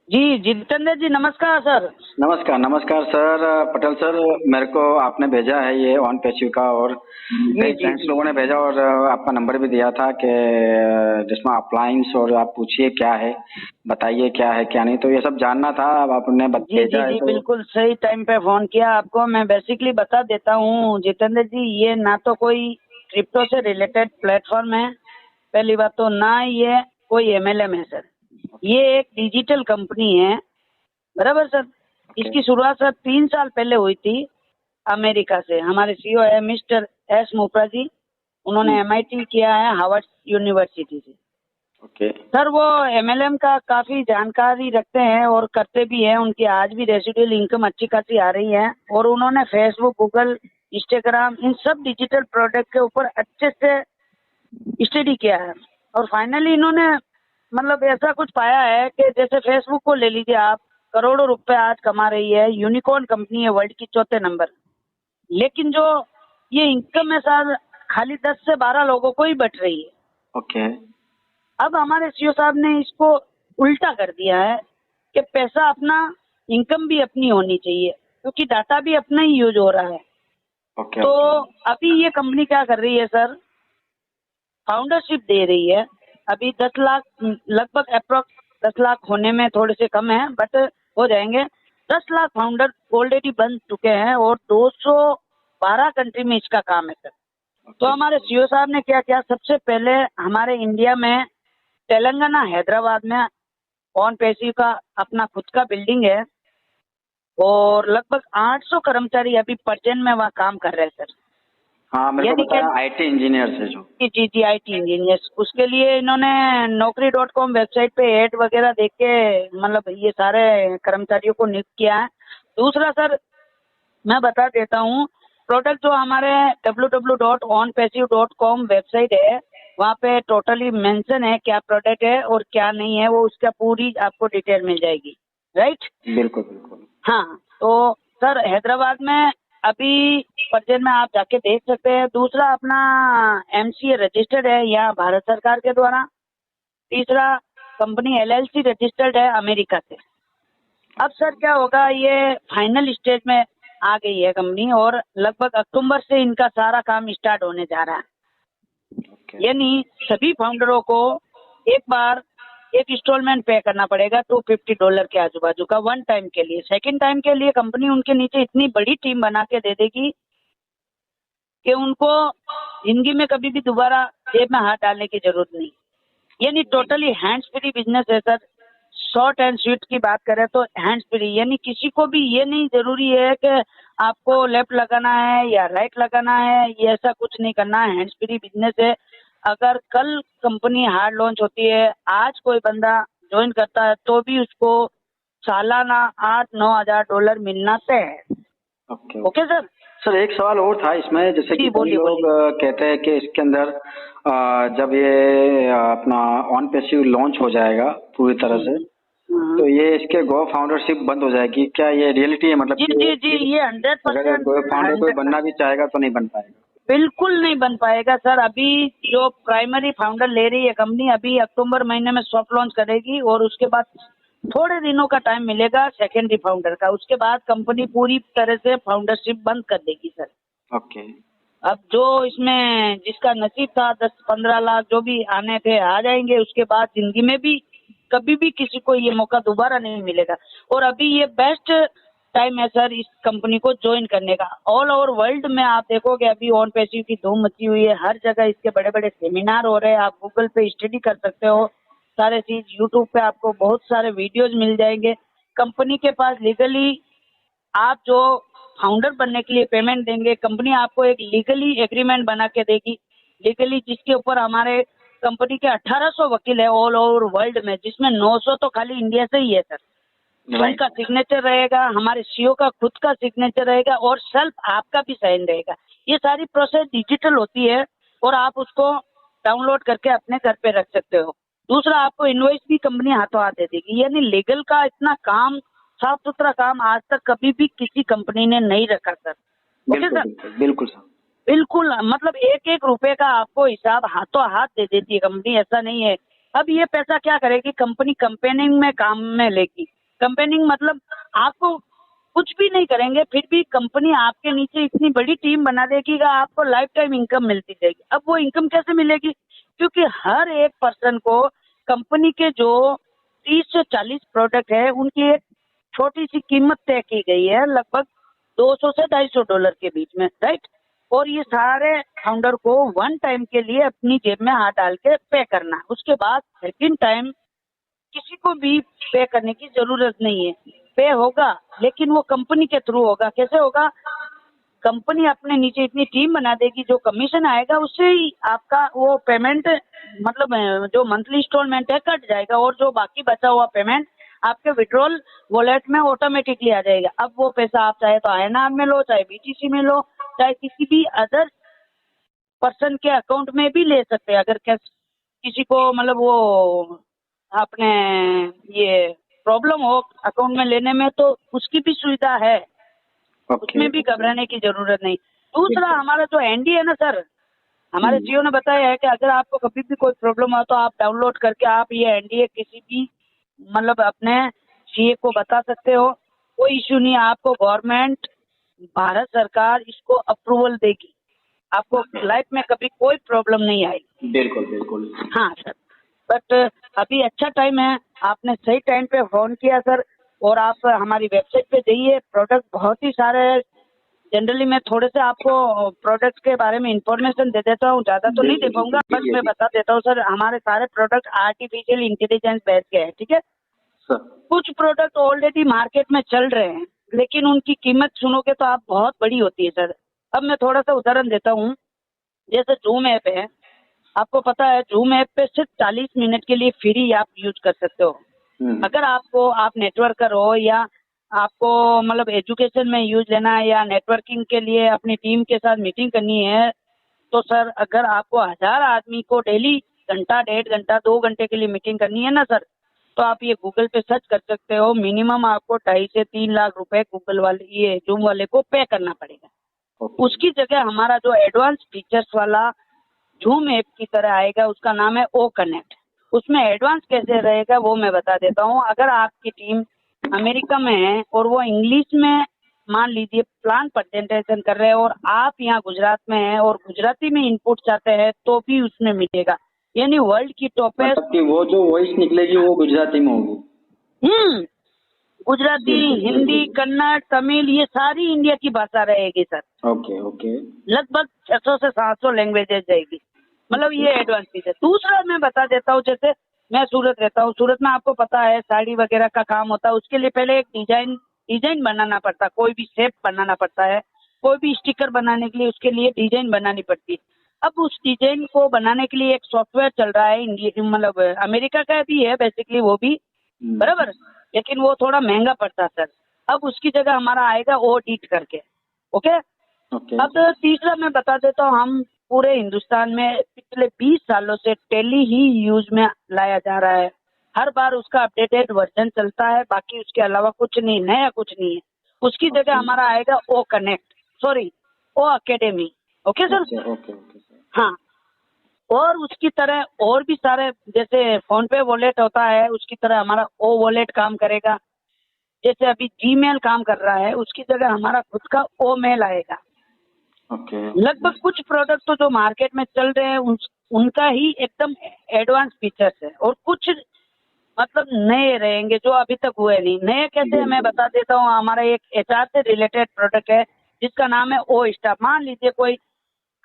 जी जितेंद्र जी, नमस्कार सर। नमस्कार नमस्कार सर। पटेल सर, मेरे को आपने भेजा है ये ऑन पेशिव का, और जी कई जी फ्रेंड्स जी। लोगों ने भेजा, और आपका नंबर भी दिया था कि जिसमें अप्लायंस, और आप पूछिए क्या है, बताइए क्या है क्या नहीं, तो ये सब जानना था। अब आपने जी जी भेजा है जी, तो। बिल्कुल सही टाइम पे फोन किया आपको। मैं बेसिकली बता देता हूँ जितेंद्र जी, ये ना तो कोई क्रिप्टो से रिलेटेड प्लेटफॉर्म है, पहली बात तो, ना ये कोई एमएलएम है सर। ओके ये एक डिजिटल कंपनी है, बराबर सर। ओके इसकी शुरुआत सर 3 साल पहले हुई थी अमेरिका से। हमारे सीईओ है मिस्टर एस मोपरा जी, उन्होंने हम्म, एमआईटी किया है, हार्वर्ड यूनिवर्सिटी से। ओके सर वो एमएलएम का काफी जानकारी रखते हैं और करते भी हैं। उनकी आज भी रेसिडुअल इनकम अच्छी खासी आ रही है, और उन्होंने फेसबुक, गूगल, इंस्टाग्राम, इन सब डिजिटल प्रोडक्ट के ऊपर अच्छे से स्टडी किया है। और फाइनली इन्होंने मतलब ऐसा कुछ पाया है कि जैसे फेसबुक को ले लीजिए आप, करोड़ों रुपए आज कमा रही है, यूनिकॉर्न कंपनी है, वर्ल्ड की चौथे नंबर। लेकिन जो ये इनकम है सर, खाली 10 से 12 लोगों को ही बट रही है। ओके अब हमारे सीईओ साहब ने इसको उल्टा कर दिया है कि पैसा अपना, इनकम भी अपनी होनी चाहिए, क्योंकि डाटा भी अपना ही यूज हो रहा है। ओके तो ओके अभी ये कंपनी क्या कर रही है सर, फाउंडरशिप दे रही है। अभी 10 लाख, लगभग अप्रोक्स 10 लाख होने में थोड़े से कम है, बट हो जाएंगे। 10 लाख फाउंडर ऑलरेडी बन चुके हैं, और 212 कंट्री में इसका काम है सर। तो ओके हमारे सीईओ साहब ने क्या किया, सबसे पहले हमारे इंडिया में तेलंगाना, हैदराबाद में ऑन पैसिव का अपना खुद का बिल्डिंग है, और लगभग 800 कर्मचारी अभी परचेन में वहाँ काम कर रहे हैं सर। हाँ, मेरे को यानी कि बताया आईटी इंजीनियर से जो। जी जी जी, IT इंजीनियर्स। उसके लिए इन्होंने naukri.com वेबसाइट पे ऐड वगैरह देख के मतलब ये सारे कर्मचारियों को नियुक्त किया है। दूसरा सर, मैं बता देता हूँ, प्रोडक्ट जो हमारे www.onpassive.com वेबसाइट है, वहाँ पे टोटली मेंशन है क्या प्रोडक्ट है और क्या नहीं है, वो उसका पूरी आपको डिटेल मिल जाएगी, राइट। बिल्कुल बिल्कुल। हाँ, तो सर हैदराबाद में अभी परचेज में आप जाके देख सकते हैं। दूसरा, अपना MCA रजिस्टर्ड है यहाँ भारत सरकार के द्वारा। तीसरा, कंपनी LLC रजिस्टर्ड है अमेरिका से। अब सर क्या होगा, ये फाइनल स्टेज में आ गई है कंपनी, और लगभग अक्टूबर से इनका सारा काम स्टार्ट होने जा रहा है। ओके यानी सभी फाउंडरों को एक बार एक इंस्टॉलमेंट पे करना पड़ेगा $250 के आजू बाजू का, वन टाइम के लिए। सेकंड टाइम के लिए कंपनी उनके नीचे इतनी बड़ी टीम बना के दे देगी कि उनको जिंदगी में कभी भी दोबारा जेब में हाथ डालने की जरूरत नहीं। यानी टोटली हैंड्स फ्री बिजनेस है सर। शॉर्ट एंड स्वीट की बात करें तो हैंड्स फ्री, यानी किसी को भी ये नहीं जरूरी है कि आपको लेफ्ट लगाना है या राइट लगाना है, ये ऐसा कुछ नहीं करना है। हैंड्स फ्री बिजनेस है। अगर कल कंपनी हार्ड लॉन्च होती है, आज कोई बंदा ज्वाइन करता है, तो भी उसको सालाना 8-9 हज़ार डॉलर मिलना तय है। Okay okay okay. Sir. Sir, एक सवाल और था इसमें, जैसे कि जी कई बोलिए लोग बोलिए। कहते हैं कि इसके अंदर जब ये अपना ऑन पेसिव लॉन्च हो जाएगा पूरी तरह से, हम्म। तो ये इसके गो फाउंडरशिप बंद हो जाएगी, क्या ये रियलिटी है? मतलब जी जी जी, कि ये हंड्रेड अगर परसेंट गो फाउंडर कोई बनना भी चाहेगा तो नहीं बन पाएगा? बिल्कुल नहीं बन पाएगा सर। अभी जो प्राइमरी फाउंडर ले रही है कंपनी, अभी अक्टूबर महीने में सॉफ्ट लॉन्च करेगी, और उसके बाद थोड़े दिनों का टाइम मिलेगा सेकेंडरी फाउंडर का। उसके बाद कंपनी पूरी तरह से फाउंडरशिप बंद कर देगी सर। ओके अब जो इसमें जिसका नसीब था, 10-15 लाख जो भी आने थे आ जाएंगे। उसके बाद जिंदगी में भी कभी भी किसी को ये मौका दोबारा नहीं मिलेगा। और अभी ये बेस्ट टाइम है सर इस कंपनी को ज्वाइन करने का। ऑल ओवर वर्ल्ड में आप देखोगे अभी ऑन पैसिव की धूम मची हुई है, हर जगह इसके बड़े बड़े सेमिनार हो रहे हैं। आप गूगल पे स्टडी कर सकते हो सारे चीज, यूट्यूब पे आपको बहुत सारे वीडियोज मिल जाएंगे। कंपनी के पास लीगली आप जो फाउंडर बनने के लिए पेमेंट देंगे, कंपनी आपको एक लीगली एग्रीमेंट बना के देगी, लीगली, जिसके ऊपर हमारे कंपनी के 1800 वकील है ऑल ओवर वर्ल्ड में, जिसमें 900 तो खाली इंडिया से ही है सर। राइट। उनका सिग्नेचर रहेगा, हमारे सीईओ का खुद का सिग्नेचर रहेगा, और सेल्फ आपका भी साइन रहेगा। ये सारी प्रोसेस डिजिटल होती है, और आप उसको डाउनलोड करके अपने घर पे रख सकते हो। दूसरा, आपको इनवॉइस भी कंपनी हाथों हाथ दे देगी। यानी लीगल का इतना काम, साफ सुथरा काम आज तक कभी भी किसी कंपनी ने नहीं रखा सर। ओके बिल्कुल सर। बिल्कुल बिल्कुल सर। बिल्कुल, मतलब एक एक रुपए का आपको हिसाब हाथों हाथ दे देती है कंपनी, ऐसा नहीं है। अब ये पैसा क्या करेगी कंपनी, कंपेनिंग में काम में लेगी। कंपेनिंग मतलब आपको कुछ भी नहीं करेंगे, फिर भी कंपनी आपके नीचे इतनी बड़ी टीम बना देगी कि आपको लाइफ टाइम इनकम मिलती रहेगी। अब वो इनकम कैसे मिलेगी? क्योंकि हर एक पर्सन को कंपनी के जो 30 से 40 प्रोडक्ट है उनकी एक छोटी सी कीमत तय की गई है, लगभग 200 से $250 के बीच में, राइट। और ये सारे फाउंडर को वन टाइम के लिए अपनी जेब में हाथ डाल के पे करना है। उसके बाद सेकंड टाइम किसी को भी पे करने की जरूरत नहीं है। पे होगा लेकिन वो कंपनी के थ्रू होगा। कैसे होगा? कंपनी अपने नीचे इतनी टीम बना देगी, जो कमीशन आएगा उससे ही आपका वो पेमेंट मतलब जो मंथली इंस्टॉलमेंट है कट जाएगा, और जो बाकी बचा हुआ पेमेंट आपके विड्रॉल वॉलेट में ऑटोमेटिकली आ जाएगा। अब वो पैसा आप चाहे तो INR में लो, चाहे BTC में लो, चाहे किसी भी अदर पर्सन के अकाउंट में भी ले सकते हैं। अगर किसी को मतलब वो आपने ये प्रॉब्लम हो अकाउंट में लेने में, तो उसकी भी सुविधा है, उसमें भी घबराने की जरूरत नहीं। दूसरा, हमारा जो NDA है ना सर, हमारे CEO ने बताया है कि अगर आपको कभी भी कोई प्रॉब्लम हो तो आप डाउनलोड करके आप ये NDA किसी भी मतलब अपने CA को बता सकते हो, कोई इश्यू नहीं है। आपको गवर्नमेंट, भारत सरकार इसको अप्रूवल देगी, आपको लाइफ में कभी कोई प्रॉब्लम नहीं आएगी। बिल्कुल बिल्कुल। हाँ सर, बट अभी अच्छा टाइम है, आपने सही टाइम पे फोन किया सर। और आप हमारी वेबसाइट पे जाइए, प्रोडक्ट बहुत ही सारे हैं। जनरली मैं थोड़े से आपको प्रोडक्ट के बारे में इंफॉर्मेशन दे देता हूँ, ज्यादा तो नहीं दे पाऊंगा, बस मैं बता देता हूँ सर। हमारे सारे प्रोडक्ट आर्टिफिशियल इंटेलिजेंस बेस के हैं, ठीक है सर। कुछ प्रोडक्ट ऑलरेडी मार्केट में चल रहे हैं, लेकिन उनकी कीमत सुनोगे तो आप बहुत बड़ी होती है सर। अब मैं थोड़ा सा उदाहरण देता हूँ। जैसे जूम ऐप है, आपको पता है जूम ऐप पे सिर्फ 40 मिनट के लिए फ्री आप यूज कर सकते हो। अगर आप नेटवर्कर हो या आपको मतलब एजुकेशन में यूज लेना है या नेटवर्किंग के लिए अपनी टीम के साथ मीटिंग करनी है, तो सर अगर आपको 1000 आदमी को डेली घंटा, 1.5 घंटा, 2 घंटे के लिए मीटिंग करनी है ना सर, तो आप ये गूगल पे सर्च कर सकते हो। मिनिमम आपको 2.5 से 3 लाख रुपए गूगल वाले ये जूम वाले को पे करना पड़ेगा। उसकी जगह हमारा जो एडवांस फीचर्स वाला जूम ऐप की तरह आएगा, उसका नाम है ओ कनेक्ट। उसमें एडवांस कैसे रहेगा वो मैं बता देता हूँ। अगर आपकी टीम अमेरिका में है और वो इंग्लिश में मान लीजिए प्लान प्रेजेंटेशन कर रहे हैं और आप यहाँ गुजरात में हैं और गुजराती में इनपुट चाहते हैं, तो भी उसमें मिलेगा। यानी वर्ल्ड की टॉपेस्ट मतलब कि वो जो वॉइस निकलेगी वो गुजराती में होगी। गुजराती, हिंदी, कन्नड़, तमिल, ये सारी इंडिया की भाषा रहेगी सर। Okay okay. लगभग 600 से 700 लैंग्वेजेस जाएगी। मतलब ये एडवांस चीज है। दूसरा मैं बता देता हूँ, जैसे मैं सूरत रहता हूँ, सूरत में आपको पता है साड़ी वगैरह का काम होता है। उसके लिए पहले एक डिजाइन बनाना पड़ता है, कोई भी शेप बनाना पड़ता है, कोई भी स्टिकर बनाने के लिए उसके लिए डिजाइन बनानी पड़ती है। अब उस डिजाइन को बनाने के लिए एक सॉफ्टवेयर चल रहा है, इंडिया मतलब अमेरिका का भी है बेसिकली वो भी, बराबर, लेकिन वो थोड़ा महंगा पड़ता है सर। अब उसकी जगह हमारा आएगा ओडीट करके। ओके। अब तीसरा मैं बता देता हूँ, हम पूरे हिंदुस्तान में पिछले 20 सालों से टेली ही यूज में लाया जा रहा है। हर बार उसका अपडेटेड वर्जन चलता है, बाकी उसके अलावा कुछ नहीं, नया कुछ नहीं है। उसकी जगह हमारा आएगा ओ कनेक्ट, सॉरी ओ अकेडमी। Okay sir. ओके। हाँ, और उसकी तरह और भी सारे, जैसे फोन पे वॉलेट होता है उसकी तरह हमारा ओ वॉलेट काम करेगा। जैसे अभी जीमेल काम कर रहा है, उसकी जगह हमारा खुद का ओ मेल आएगा। लगभग कुछ प्रोडक्ट तो जो मार्केट में चल रहे हैं उनका ही एकदम एडवांस फीचर्स है, और कुछ मतलब नए रहेंगे जो अभी तक हुए नहीं। नए कैसे मैं बता देता हूँ। हमारा एक HR से रिलेटेड प्रोडक्ट है जिसका नाम है ओ स्टाफ। मान लीजिए कोई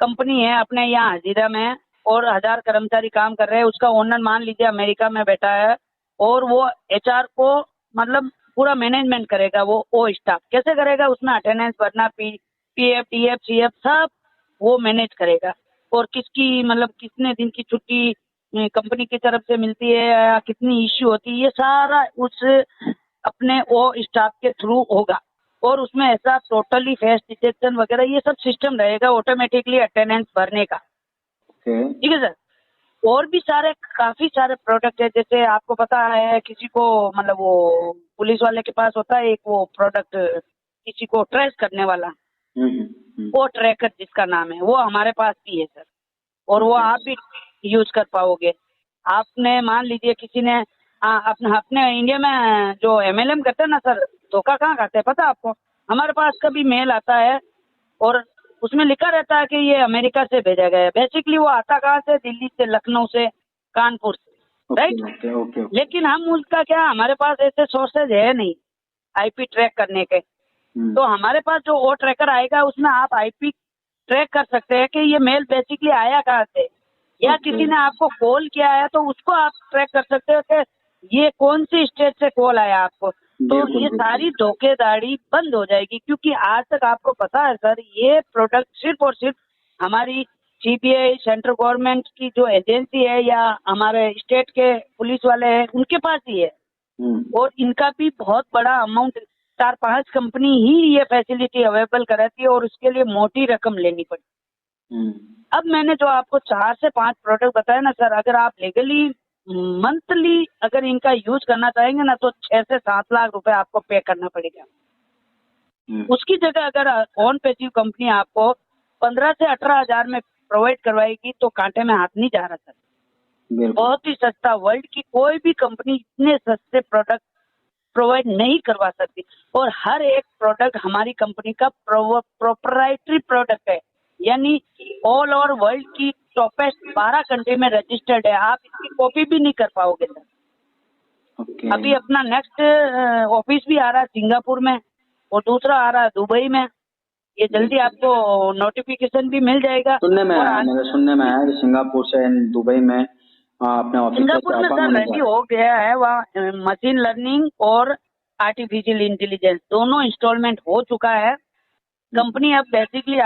कंपनी है अपने यहाँ हजीरा में और 1000 कर्मचारी काम कर रहे हैं, उसका ओनर मान लीजिए अमेरिका में बैठा है, और वो HR को मतलब पूरा मैनेजमेंट करेगा। वो ओ स्टाफ कैसे करेगा? उसमें अटेंडेंस भरना, PF, TF, CF सब वो मैनेज करेगा, और किसकी मतलब कितने दिन की छुट्टी कंपनी की तरफ से मिलती है या कितनी इश्यू होती है, ये सारा उस अपने ओ स्टाफ के थ्रू होगा। और उसमें ऐसा टोटली फेस डिटेक्शन वगैरह ये सब सिस्टम रहेगा ऑटोमेटिकली अटेंडेंस भरने का। ठीक है सर। और भी सारे काफी सारे प्रोडक्ट है। जैसे आपको पता है किसी को मतलब वो पुलिस वाले के पास होता है एक वो प्रोडक्ट, किसी को ट्रेस करने वाला, वो ट्रैकर जिसका नाम है, वो हमारे पास भी है सर। और वो आप भी यूज कर पाओगे। आपने मान लीजिए किसी ने अपने अपने इंडिया में जो MLM करते हैं ना सर, धोखा कहाँ खाते हैं पता है आपको? हमारे पास कभी मेल आता है और उसमें लिखा रहता है कि ये अमेरिका से भेजा गया है। बेसिकली वो आता कहाँ से? दिल्ली से, लखनऊ से, कानपुर से, राइट? Okay okay okay. लेकिन हम उसका क्या, हमारे पास ऐसे सोर्सेज है नहीं IP ट्रैक करने के। तो हमारे पास जो वो ट्रैकर आएगा उसमें आप IP ट्रैक कर सकते हैं कि ये मेल बेसिकली आया कहाँ से, या किसी ने आपको कॉल किया है तो उसको आप ट्रैक कर सकते हो कि ये कौन सी स्टेट से कॉल आया आपको। तो बिल्कुल, ये बिल्कुल। सारी धोखेधड़ी बंद हो जाएगी, क्योंकि आज तक आपको पता है सर, ये प्रोडक्ट सिर्फ और सिर्फ हमारी CBI सेंट्रल गवर्नमेंट की जो एजेंसी है या हमारे स्टेट के पुलिस वाले हैं उनके पास ही है। और इनका भी बहुत बड़ा अमाउंट, 4-5 कंपनी ही ये फैसिलिटी अवेलेबल कराती है और उसके लिए मोटी रकम लेनी पड़ती। अब मैंने जो आपको 4 से 5 प्रोडक्ट बताया ना सर, अगर आप लीगली मंथली अगर इनका यूज करना चाहेंगे ना तो 6 से 7 लाख रुपए आपको पे करना पड़ेगा। उसकी जगह अगर ऑन पैसिव कंपनी आपको 15 से 18 हजार में प्रोवाइड करवाएगी तो कांटे में हाथ नहीं जा रहा सर। बहुत ही सस्ता, वर्ल्ड की कोई भी कंपनी इतने सस्ते प्रोडक्ट प्रोवाइड नहीं करवा सकती। और हर एक प्रोडक्ट हमारी कंपनी का प्रोप्राइटरी प्रोडक्ट है, यानी ऑल ओवर वर्ल्ड की टॉपेस्ट 12 कंट्री में रजिस्टर्ड है। आप इसकी कॉपी भी नहीं कर पाओगे सर। अभी अपना नेक्स्ट ऑफिस भी आ रहा है सिंगापुर में और दूसरा आ रहा है दुबई में। ये जल्दी आपको नोटिफिकेशन भी मिल जाएगा। सुनने में आया कि सिंगापुर से दुबई में अपने ऑफिस सिंगापुर में सर रेडी हो गया है, वहाँ मशीन लर्निंग और आर्टिफिशियल इंटेलिजेंस दोनों इंस्टॉलमेंट हो चुका है। कंपनी अब बेसिकली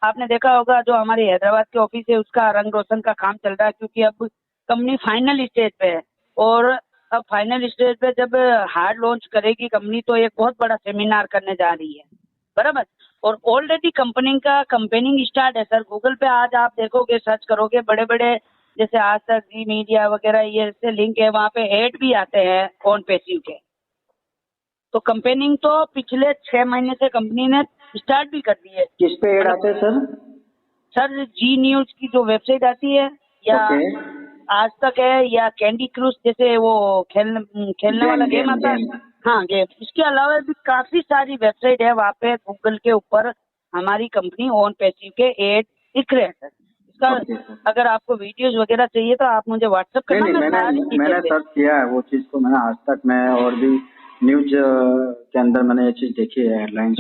आपने देखा होगा जो हमारी हैदराबाद के ऑफिस है उसका रंग रोशन का काम चल रहा है, क्योंकि अब कंपनी फाइनल स्टेज पे है। और अब फाइनल स्टेज पे जब हार्ड लॉन्च करेगी कंपनी तो एक बहुत बड़ा सेमिनार करने जा रही है, बराबर। और ऑलरेडी कंपनी का कंपेनिंग स्टार्ट है सर। गूगल पे आज आप देखोगे, सर्च करोगे, बड़े बड़े जैसे आज तक, जी मीडिया वगैरह ये से लिंक है, वहाँ पे ऐड भी आते हैं ऑन पैसिव के। तो कंपेनिंग तो पिछले 6 महीने से कंपनी ने स्टार्ट भी कर दी है। किस पे ऐड आते हैं सर? सर जी न्यूज की जो वेबसाइट आती है, या आज तक है, या कैंडी क्रूज जैसे वो खेलने वाला गेम आता है, हाँ गेम। इसके अलावा भी काफी सारी वेबसाइट है वहाँ पे गूगल के ऊपर हमारी कंपनी ऑन पैसिव के एड दिख रहे हैं सर। इसका अगर आपको वीडियोस वगैरह चाहिए तो आप मुझे व्हाट्सएप करना। मैंने सर्च किया है वो चीज को, मैंने आज तक मैं और भी न्यूज के अंदर मैंने ये चीज देखी है, हेडलाइंस।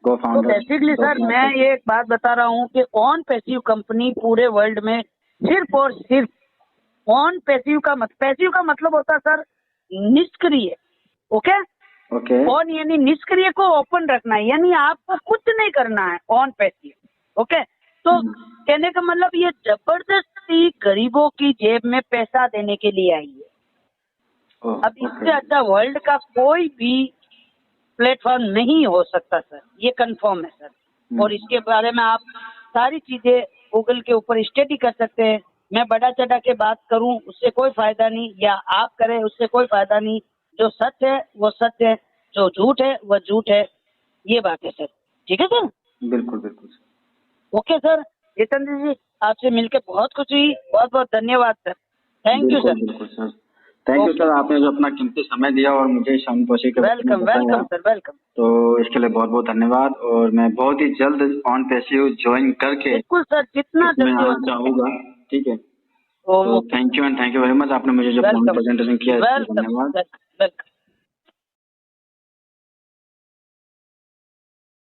तो बेसिकली सर मैं ये एक बात बता रहा हूँ कि ऑन पैसिव कंपनी पूरे वर्ल्ड में सिर्फ और सिर्फ ऑन पैसिव का मतलब होता है सर निष्क्रिय। ओके ऑन यानी निष्क्रिय को ओपन रखना है, यानी आपको कुछ नहीं करना है ऑन पैसिव। ओके, तो कहने का मतलब ये जबरदस्ती गरीबों की जेब में पैसा देने के लिए आई है। अब इससे अच्छा वर्ल्ड का कोई भी प्लेटफॉर्म नहीं हो सकता सर, ये कंफर्म है सर। और इसके बारे में आप सारी चीजें गूगल के ऊपर स्टडी कर सकते हैं। मैं बड़ा चढ़ा के बात करूं उससे कोई फायदा नहीं, या आप करें उससे कोई फायदा नहीं। जो सच है वो सच है, जो झूठ है वो झूठ है, ये बात है सर। ठीक है सर? बिल्कुल बिल्कुल। ओके सर, जितेंद्र जी आपसे मिलकर बहुत खुशी हुई, बहुत बहुत धन्यवाद सर। Thank you sir. बिल्कुल सर, थैंक यू सर, आपने जो अपना कीमती समय दिया और मुझे इस अनुभूति के वेलकम सर, वेलकम। तो इसके लिए बहुत बहुत धन्यवाद। और मैं बहुत ही जल्द ऑन पैसिव ज्वाइन करके बिल्कुल सर, जितना जल्दी चाहूँगा। ठीक है, तो thank you and thank you very much. आपने मुझे जो प्रेजेंटेशन किया, धन्यवाद।